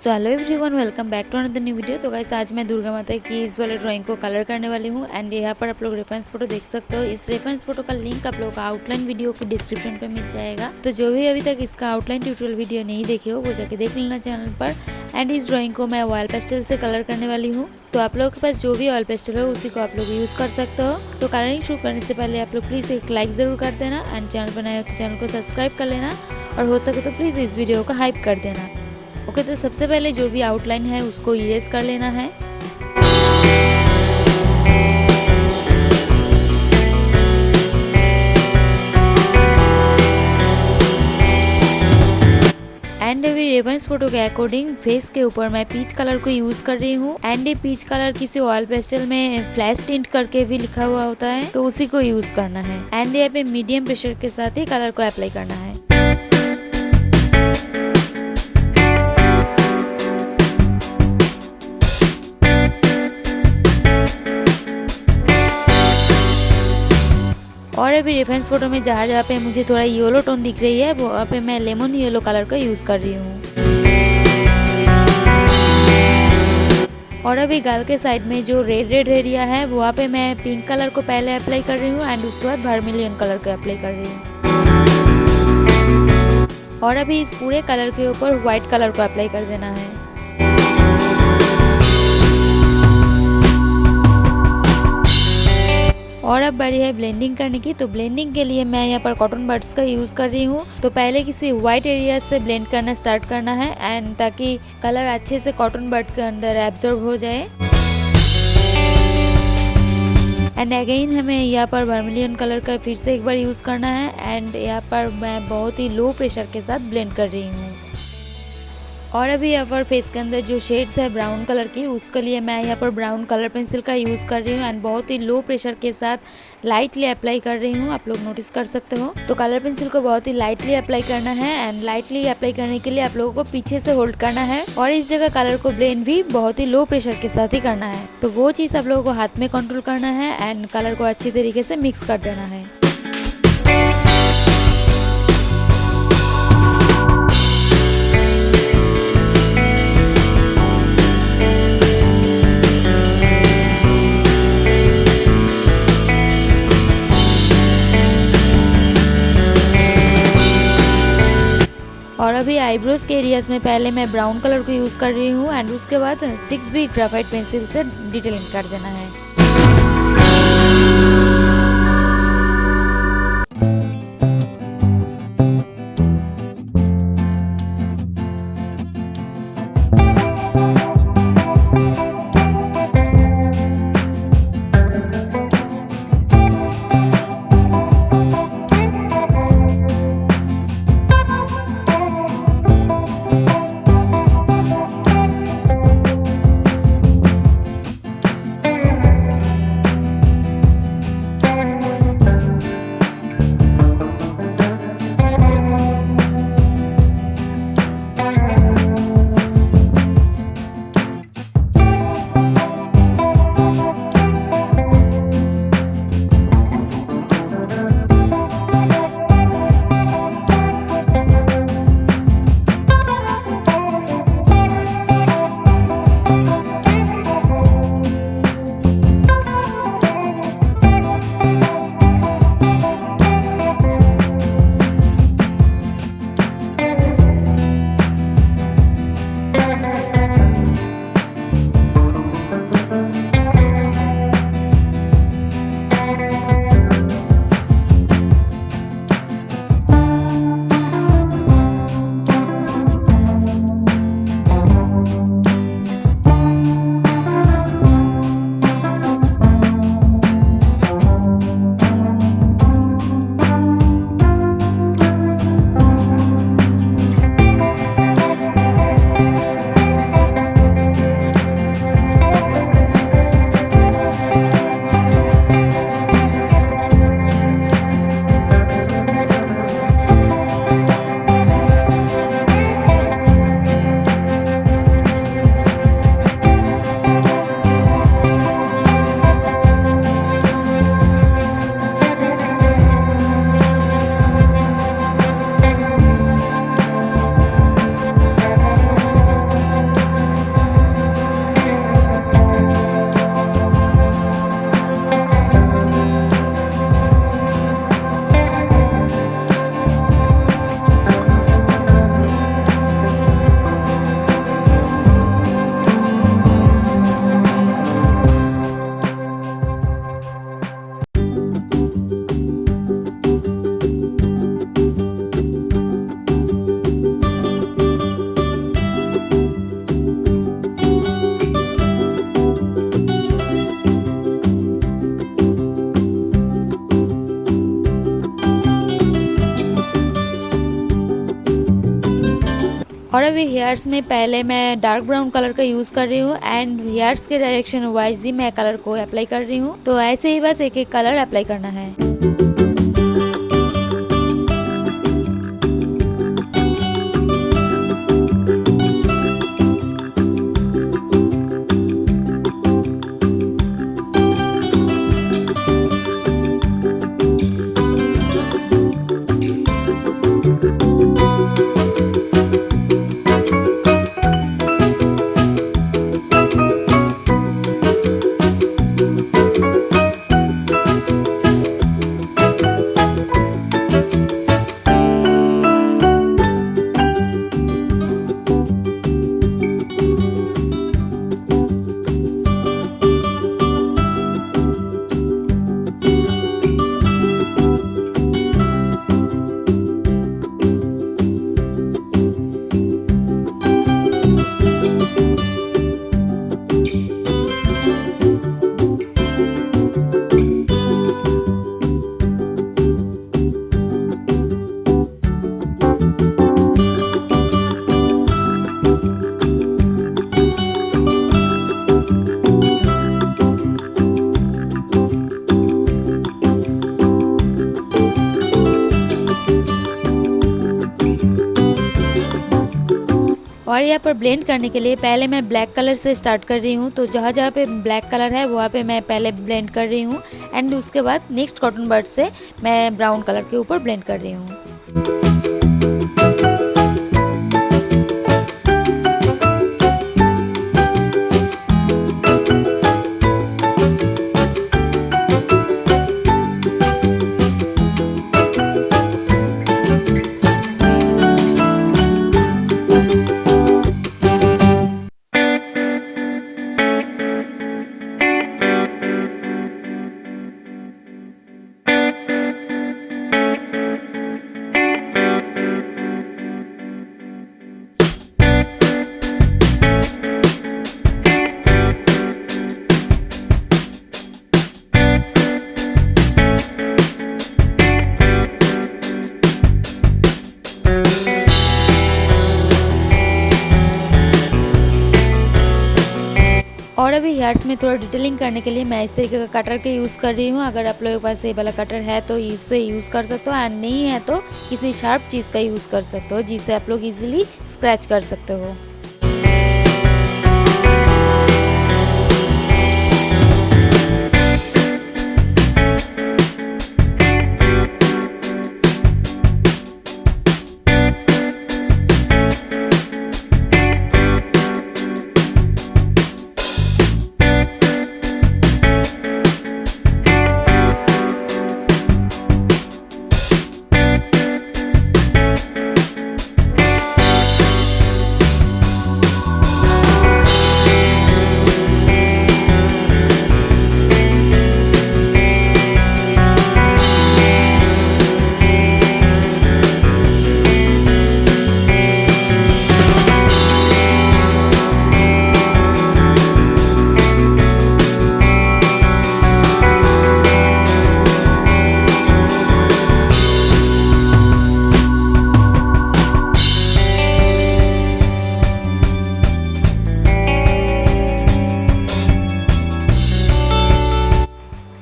So hello everyone, welcome back to another new video. तो guys आज मैं दुर्गा माता की इस वाले ड्राइंग को कलर करने वाली हूँ एंड यहाँ पर आप लोग रेफरेंस फोटो देख सकते हो। इस रेफरेंस फोटो का लिंक आप लोगों को आउटलाइन वीडियो के डिस्क्रिप्शन पे मिल जाएगा। तो जो भी अभी तक इसका आउटलाइन ट्यूटोरियल वीडियो नहीं देखे हो वो जाके देख लेना चैनल पर। एंड इस ड्राइंग को मैं ऑयल पेस्टल से कलर करने वाली हूँ। तो आप लोगों के पास जो भी ऑयल पेस्टल हो उसी को आप लोग यूज़ कर सकते हो। तो कलरिंग शुरू करने से पहले आप लोग प्लीज़ एक लाइक ज़रूर कर देना एंड चैनल बनाए हो तो चैनल को सब्सक्राइब कर लेना और हो सके तो प्लीज़ इस वीडियो को हाइप कर देना। ओके, तो सबसे पहले जो भी आउटलाइन है उसको इरेज कर लेना है। एंड अभी रेफरेंस फोटो के अकॉर्डिंग फेस के ऊपर मैं पीच कलर को यूज कर रही हूँ। एंड ये पीच कलर किसी ऑयल पेस्टल में फ्लैश टिंट करके भी लिखा हुआ होता है, तो उसी को यूज करना है। एंड यहाँ पे मीडियम प्रेशर के साथ ही कलर को अप्लाई करना है। और अभी रेफरेंस फोटो में जहाँ पे मुझे थोड़ा येलो टोन दिख रही है वहाँ पे मैं लेमन येलो कलर का यूज कर रही हूँ। और अभी गाल के साइड में जो रेड एरिया है वहाँ पे मैं पिंक कलर को पहले अप्लाई कर रही हूँ एंड उसके बाद वर्मिलियन कलर को अप्लाई कर रही हूँ। और अभी इस पूरे कलर के ऊपर व्हाइट कलर को अप्लाई कर देना है। और अब बारी है ब्लेंडिंग करने की। तो ब्लेंडिंग के लिए मैं यहाँ पर कॉटन बड्स का यूज़ कर रही हूँ। तो पहले किसी वाइट एरिया से ब्लेंड करना स्टार्ट करना है एंड ताकि कलर अच्छे से कॉटन बड के अंदर एब्जॉर्ब हो जाए। एंड अगेन हमें यहाँ पर वर्मिलियन कलर का फिर से एक बार यूज़ करना है एंड यहाँ पर मैं बहुत ही लो प्रेशर के साथ ब्लेंड कर रही हूँ। और अभी यहाँ पर फेस के अंदर जो शेड्स है ब्राउन कलर की, उसके लिए मैं यहाँ पर ब्राउन कलर पेंसिल का यूज़ कर रही हूँ एंड बहुत ही लो प्रेशर के साथ लाइटली अप्लाई कर रही हूँ। आप लोग नोटिस कर सकते हो। तो कलर पेंसिल को बहुत ही लाइटली अप्लाई करना है एंड लाइटली अप्लाई करने के लिए आप लोगों को पीछे से होल्ड करना है और इस जगह कलर को ब्लेंड भी बहुत ही लो प्रेशर के साथ ही करना है। तो वो चीज़ आप लोगों को हाथ में कंट्रोल करना है एंड कलर को अच्छी तरीके से मिक्स कर देना है। और अभी आईब्रोज के एरियाज में पहले मैं ब्राउन कलर को यूज़ कर रही हूँ एंड उसके बाद 6B ग्रेफाइट पेंसिल से डिटेलिंग कर देना है। और अभी हेयर्स में पहले मैं डार्क ब्राउन कलर का यूज़ कर रही हूँ एंड हेयर्स के डायरेक्शन वाइज ही मैं कलर को अप्लाई कर रही हूँ। तो ऐसे ही बस एक एक कलर अप्लाई करना है। और यहाँ पर ब्लेंड करने के लिए पहले मैं ब्लैक कलर से स्टार्ट कर रही हूँ। तो जहाँ जहाँ पे ब्लैक कलर है वहाँ पे मैं पहले ब्लेंड कर रही हूँ एंड उसके बाद नेक्स्ट कॉटन बड से मैं ब्राउन कलर के ऊपर ब्लेंड कर रही हूँ। और अभी हेयर्स में थोड़ा डिटेलिंग करने के लिए मैं इस तरीके का कटर के यूज़ कर रही हूँ। अगर आप लोगों के पास ये वाला कटर है तो इससे यूज़ कर सकते हो एंड नहीं है तो किसी शार्प चीज़ का यूज़ कर सकते हो जिससे आप लोग इजीली स्क्रैच कर सकते हो।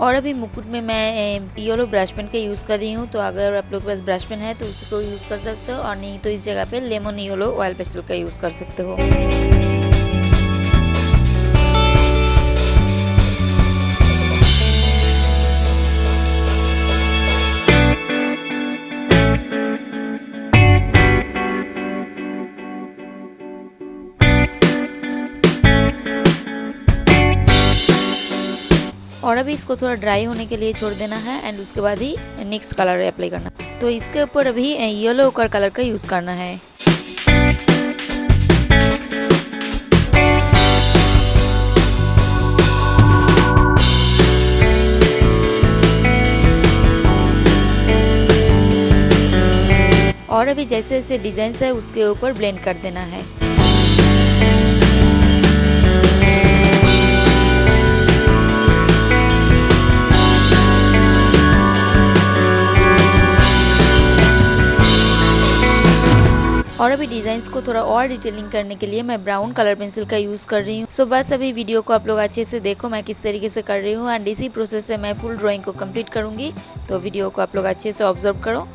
और अभी मुकुट में मैं येलो ब्रश पेन का यूज़ कर रही हूँ। तो अगर आप लोग के पास ब्रश पेन है तो उसी को यूज़ कर सकते हो और नहीं तो इस जगह पे लेमन येलो ऑयल पेस्टल का यूज़ कर सकते हो। और अभी इसको थोड़ा ड्राई होने के लिए छोड़ देना है एंड उसके बाद ही नेक्स्ट कलर अप्लाई करना। तो इसके ऊपर अभी येलो कलर का यूज़ करना है। और अभी जैसे जैसे डिजाइन है उसके ऊपर ब्लेंड कर देना है। और अभी डिज़ाइंस को थोड़ा और डिटेलिंग करने के लिए मैं ब्राउन कलर पेंसिल का यूज़ कर रही हूँ। सो बस अभी वीडियो को आप लोग अच्छे से देखो मैं किस तरीके से कर रही हूँ, एंड इसी प्रोसेस से मैं फुल ड्राइंग को कंप्लीट करूँगी। तो वीडियो को आप लोग अच्छे से ऑब्जर्व करो।